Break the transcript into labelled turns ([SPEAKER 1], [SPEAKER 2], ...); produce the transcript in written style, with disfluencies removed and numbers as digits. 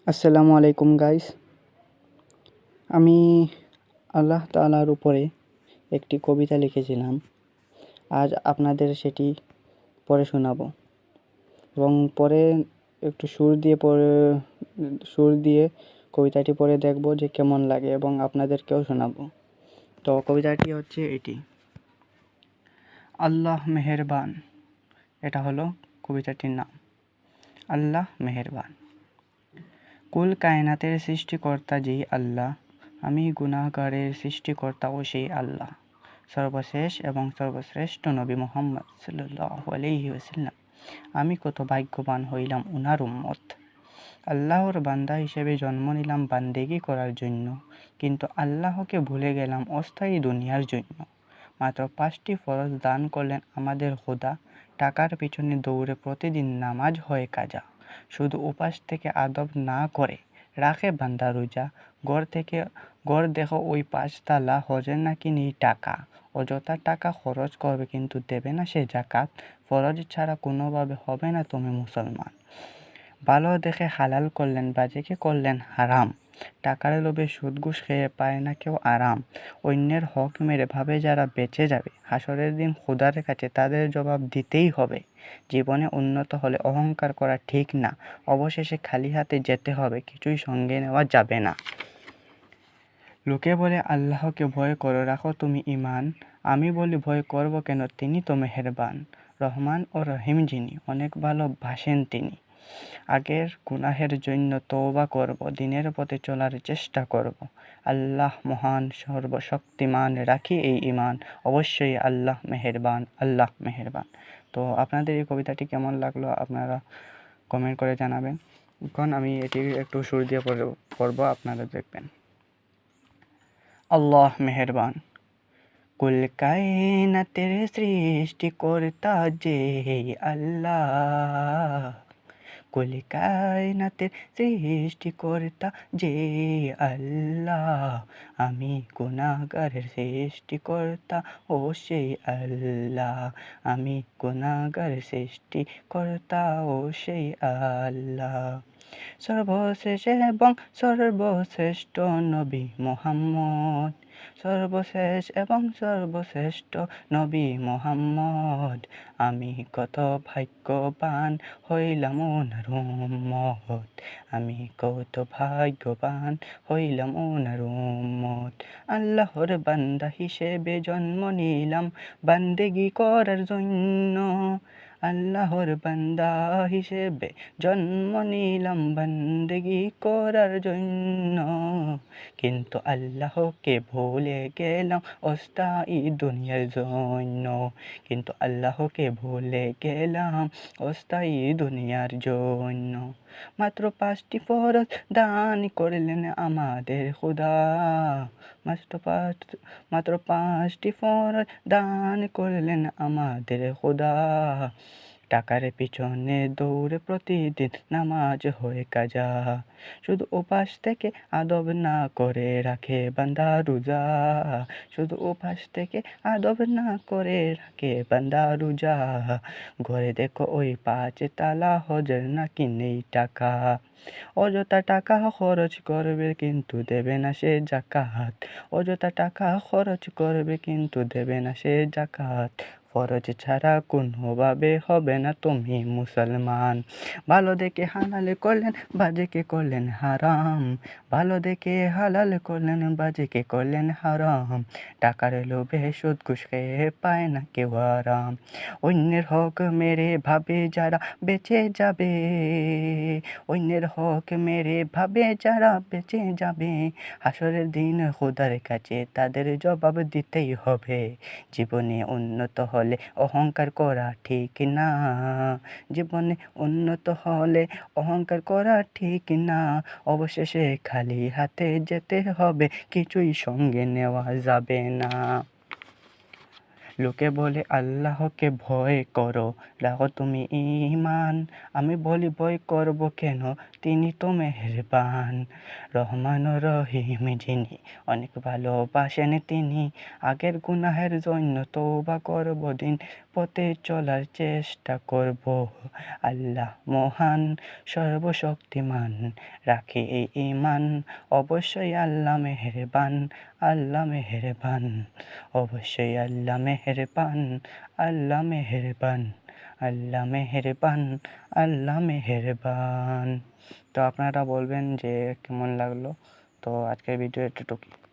[SPEAKER 1] আসসালামু আলাইকুম গাইস। আমি আল্লাহ তাআলার উপরে একটি কবিতা লিখেছিলাম। আজ আপনাদের সেটি পড়ে শোনাবো এবং পরে একটু সুর দিয়ে কবিতাটি পড়ে দেখব যে কেমন লাগে এবং আপনাদেরকেও শোনাবো। তো কবিতাটি হচ্ছে এটি: আল্লাহ মেহেরবান। এটা হলো কবিতাটির নাম, আল্লাহ মেহেরবান। কুল কায়নাতের সৃষ্টিকর্তা যেই আল্লাহ, আমি গুনাহগারের সৃষ্টিকর্তাও সেই আল্লাহ। সর্বশেষ এবং সর্বশ্রেষ্ঠ নবী মুহাম্মদ সাল্লাল্লাহু আলাইহি ওয়াসাল্লাম, আমি কত ভাগ্যবান হইলাম উনার উম্মত। আল্লাহর বান্দা হিসেবে জন্ম নিলাম বান্দেগি করার জন্য, কিন্তু আল্লাহকে ভুলে গেলাম অস্থায়ী দুনিয়ার জন্য। মাত্র 5টি ফরজ দান করলেন আমাদের খোদা, টাকার পিছনে দৌড়ে প্রতিদিন নামাজ হয় কাজা। শুধু উপাস থেকে আদব না করে রাখে বান্দা রোজা, গড় দেখো ওই 5 তালা, হজের নাকি নেই টাকা। অযথা টাকা খরচ করবে কিন্তু দেবে না সে জাকাত। ফরজ ছাড়া কোনোভাবে হবে না তুমি মুসলমান। ভালো দেখে হালাল করলেন, বাজেকে করলেন হারাম। টাকার লোভে সুদ ঘুষ খেয়ে পায় না কেউ আরাম। অন্যের হক মেরে ভাবে যারা বেঁচে যাবে, হাসরের দিন খোদার কাছে তাদের জবাব দিতেই হবে। জীবনে উন্নত হলে অহংকার করা ঠিক না, অবশেষে খালি হাতে যেতে হবে, কিছুই সঙ্গে নেওয়া যাবে না। লোকে বলে আল্লাহকে ভয় করো, রাখো তুমি ঈমান। আমি বলি ভয় করব কেন, তিনি তো মেহেরবান। রহমান ও রহিম যিনি, অনেক ভালোবাসেন তিনি। আগের গুনাহের জন্য তওবা করব, দিনের পথে চলার চেষ্টা করব। আল্লাহ মহান সর্বশক্তিমান, রাখি এই ঈমান, অবশ্যই আল্লাহ মেহেরবান, আল্লাহ মেহেরবান। তো আপনাদের এই কবিতাটি কেমন লাগলো আপনারা কমেন্ট করে জানাবেন। এখন আমি এটি একটু সুর দিয়ে পড়ব, আপনারা দেখবেন। আল্লাহ মেহেরবান। কুল কায়নাতের সৃষ্টিকর্তা যে আল্লাহ, কুল কায়নাতের সৃষ্টিকর্তা যে আল্লাহ, আমি গুনাহগারের সৃষ্টিকর্তা ও সেই আল্লাহ, আমি গুনাহগারের সৃষ্টিকর্তা ও সেই আল্লাহ। সর্বশেষ এবং সর্বশ্রেষ্ঠ নবী মুহাম্মদ, সর্বশেষ এবং সর্বশ্রেষ্ঠ নবী মুহাম্মদ, আমি কত ভাগ্যবান হইলাম ওনার উম্মত, আমি কত ভাগ্যবান হইলাম ওনার উম্মত। আল্লাহর বান্দা হিসেবে জন্ম নিলাম বান্দেগি করার জন্য, আল্লাহর বান্দা হিসেবে জন্ম নিলাম বান্দেগি করার জন্য, কিন্তু আল্লাহকে ভুলে গেলাম অস্থায়ী দুনিয়ার জন্য, কিন্তু আল্লাহকে ভুলে গেলাম অস্থায়ী দুনিয়ার জন্য। মাত্র 5টি ফরজ দান করলেন আমাদের খোদা, মাত্র 5টি ফরজ দান করলেন আমাদের খোদা। টাকার পিছনে দৌড়ে প্রতিদিন নামাজ হয়ে কাজা, শুধু উপাস থেকে আদব না করে রাখে বান্দা রোজা, শুধু উপাস থেকে আদব না করে রাখে বান্দা রোজা। ঘরে দেখো ওই 5 তালা, হজের নাকি নেই টাকা। অযথা টাকা খরচ করবে কিন্তু দেবে না সে জাকাত, অযথা টাকা খরচ করবে কিন্তু দেবে না সে জাকাত। ফরজ ছাড়া কোনোভাবে হবে না তুমি মুসলমান। ভালো দেখে হালাল করলেন, বাজেকে করলেন হারাম, ভালো দেখে হালাল করলেন, বাজেকে করলেন হারাম। টাকার লোভে সুদ ঘুষ খেয়ে পায় না কেউ আরাম। অন্যের হক মেরে ভাবে যারা বেঁচে যাবে, অন্যের হক মেরে ভাবে যারা বেঁচে যাবে, হাসরের দিন খোদার কাছে তাদের জবাব দিতেই হবে। জীবনে উন্নত হলে অহংকার করা ঠিক না, জীবনে উন্নত হলে অহংকার করা ঠিক না, অবশেষে খালি হাতে যেতে হবে, কিছুই সঙ্গে নেওয়া যাবে না। লোকে বলে আল্লাহকে ভয় করো, রাখো তুমি ঈমান। আমি বলি ভয় করব কেন, তিনি তো মেহেরবান। রহমান ও রহিম যিনি, অনেক ভালোবাসেন তিনি। আগের গুনাহের জন্য তওবা করব, দিন পথে চলার চেষ্টা করব। আল্লাহ মহান সর্বশক্তিমান, রাখি এই ঈমান, অবশ্যই আল্লাহ মেহেরবান, আল্লাহ মেহেরবান, অবশ্যই আল্লাহ মেহেরবান, আল্লাহ মেহেরবান, আল্লাহ মেহেরবান, আল্লাহ মেহেরবান। তো আপনারা বলবেন যে কেমন লাগলো। তো আজকের ভিডিও এতটুকুই।